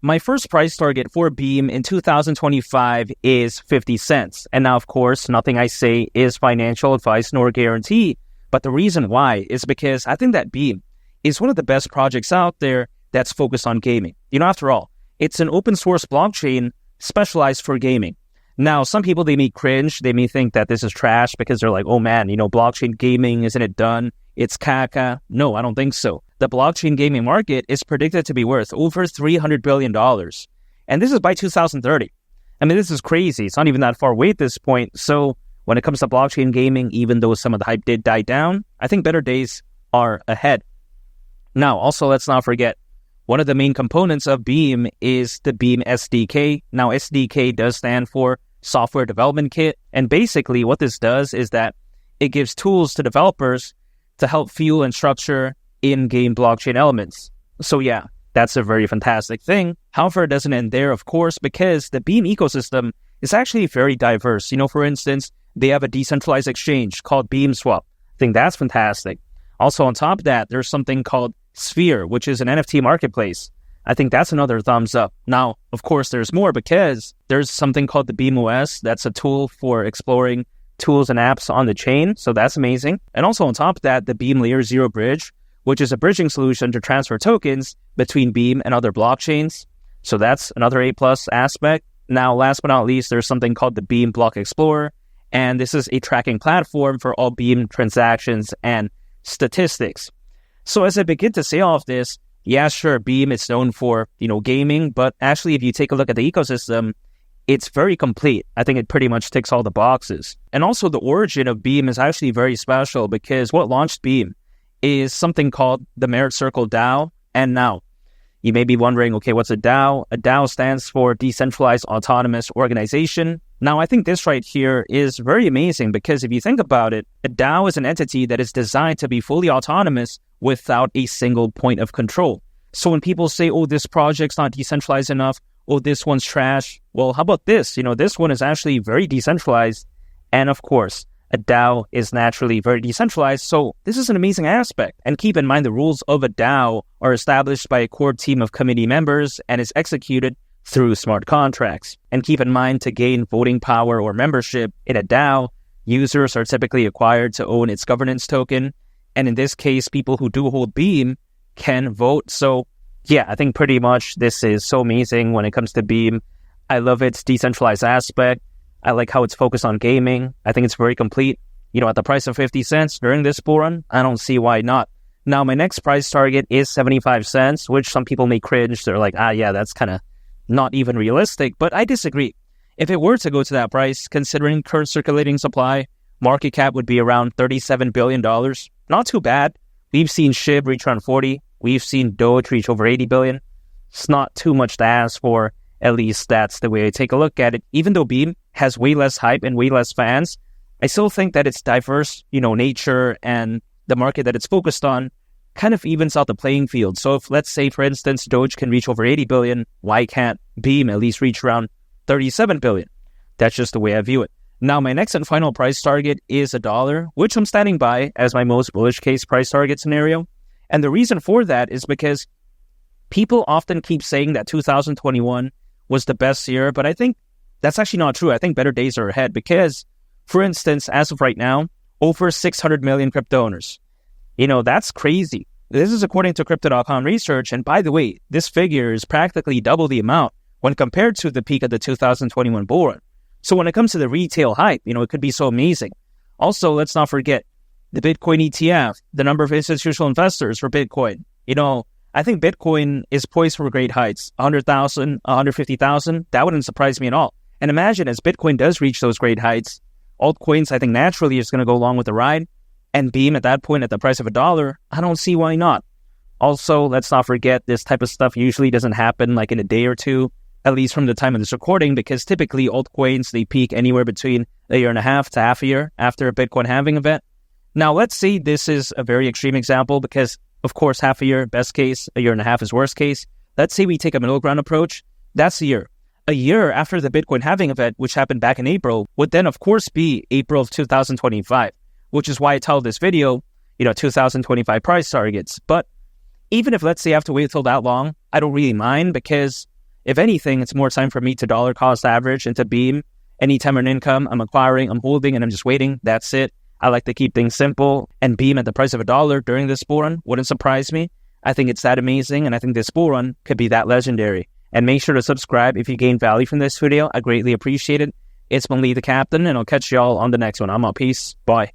my first price target for Beam in 2025 is 50 cents. And now, of course, nothing I say is financial advice nor guarantee. But the reason why is because I think that Beam is one of the best projects out there that's focused on gaming. After all, it's an open source blockchain specialized for gaming. Now, some people, they may cringe. They may think that this is trash because they're like, oh man, blockchain gaming, isn't it done? It's caca. No, I don't think so. The blockchain gaming market is predicted to be worth over $300 billion. And this is by 2030. I mean, this is crazy. It's not even that far away at this point. So when it comes to blockchain gaming, even though some of the hype did die down, I think better days are ahead. Now, also, let's not forget, one of the main components of Beam is the Beam SDK. Now, SDK does stand for Software Development Kit. And basically what this does is that it gives tools to developers to help fuel and structure in-game blockchain elements. So yeah, that's a very fantastic thing. However, it doesn't end there, of course, because the Beam ecosystem is actually very diverse. For instance, they have a decentralized exchange called BeamSwap. I think that's fantastic. Also, on top of that, there's something called Sphere, which is an NFT marketplace. I think that's another thumbs up. Now, of course, there's more because there's something called the Beam OS. That's a tool for exploring tools and apps on the chain. So that's amazing. And also on top of that, the Beam Layer 0 bridge, which is a bridging solution to transfer tokens between Beam and other blockchains. So that's another A+ aspect. Now, last but not least, there's something called the Beam Block Explorer. And this is a tracking platform for all Beam transactions and statistics. So as I begin to say all of this, yeah, sure, Beam is known for, gaming, but actually if you take a look at the ecosystem, it's very complete. I think it pretty much ticks all the boxes. And also the origin of Beam is actually very special because what launched Beam is something called the Merit Circle DAO. And now, you may be wondering, okay, what's a DAO? A DAO stands for Decentralized Autonomous Organization. Now, I think this right here is very amazing because if you think about it, a DAO is an entity that is designed to be fully autonomous without a single point of control. So when people say, oh, this project's not decentralized enough, oh, this one's trash, well, how about this? This one is actually very decentralized. And of course, a DAO is naturally very decentralized. So this is an amazing aspect. And keep in mind, the rules of a DAO are established by a core team of committee members and is executed through smart contracts. And keep in mind, to gain voting power or membership in a DAO, users are typically required to own its governance token. And in this case, people who do hold Beam can vote. So yeah, I think pretty much this is so amazing when it comes to Beam. I love its decentralized aspect. I like how it's focused on gaming. I think it's very complete. At the price of 50 cents during this bull run, I don't see why not. Now, my next price target is 75 cents, which some people may cringe. They're like, yeah, that's kind of not even realistic. But I disagree. If it were to go to that price, considering current circulating supply, market cap would be around $37 billion. Not too bad. We've seen SHIB reach around 40. We've seen Doge reach over 80 billion. It's not too much to ask for. At least that's the way I take a look at it. Even though Beam has way less hype and way less fans, I still think that its diverse, nature and the market that it's focused on kind of evens out the playing field. So if, let's say, for instance, Doge can reach over 80 billion, why can't Beam at least reach around 37 billion? That's just the way I view it. Now, my next and final price target is $1, which I'm standing by as my most bullish case price target scenario. And the reason for that is because people often keep saying that 2021 was the best year, but I think that's actually not true. I think better days are ahead because, for instance, as of right now, over 600 million crypto owners. That's crazy. This is according to Crypto.com research. And by the way, this figure is practically double the amount when compared to the peak of the 2021 bull run. So when it comes to the retail hype, it could be so amazing. Also, let's not forget the Bitcoin ETF, the number of institutional investors for Bitcoin. I think Bitcoin is poised for great heights, 100,000, 150,000. That wouldn't surprise me at all. And imagine as Bitcoin does reach those great heights, altcoins, I think naturally is going to go along with the ride. And Beam at that point at the price of $1, I don't see why not. Also, let's not forget this type of stuff usually doesn't happen like in a day or two, at least from the time of this recording, because typically altcoins, they peak anywhere between a year and a half to half a year after a Bitcoin halving event. Now, let's say this is a very extreme example because, of course, half a year, best case, a year and a half is worst case. Let's say we take a middle ground approach. That's a year. A year after the Bitcoin halving event, which happened back in April, would then, of course, be April of 2025, which is why I titled this video, 2025 price targets. But even if, let's say, I have to wait till that long, I don't really mind because If anything, it's more time for me to dollar cost average into Beam. Anytime an income, I'm acquiring, I'm holding, and I'm just waiting. That's it. I like to keep things simple. And Beam at the price of $1 during this bull run wouldn't surprise me. I think it's that amazing, and I think this bull run could be that legendary. And make sure to subscribe if you gain value from this video. I greatly appreciate it. It's been Lee the Captain, and I'll catch y'all on the next one. I'm out. Peace. Bye.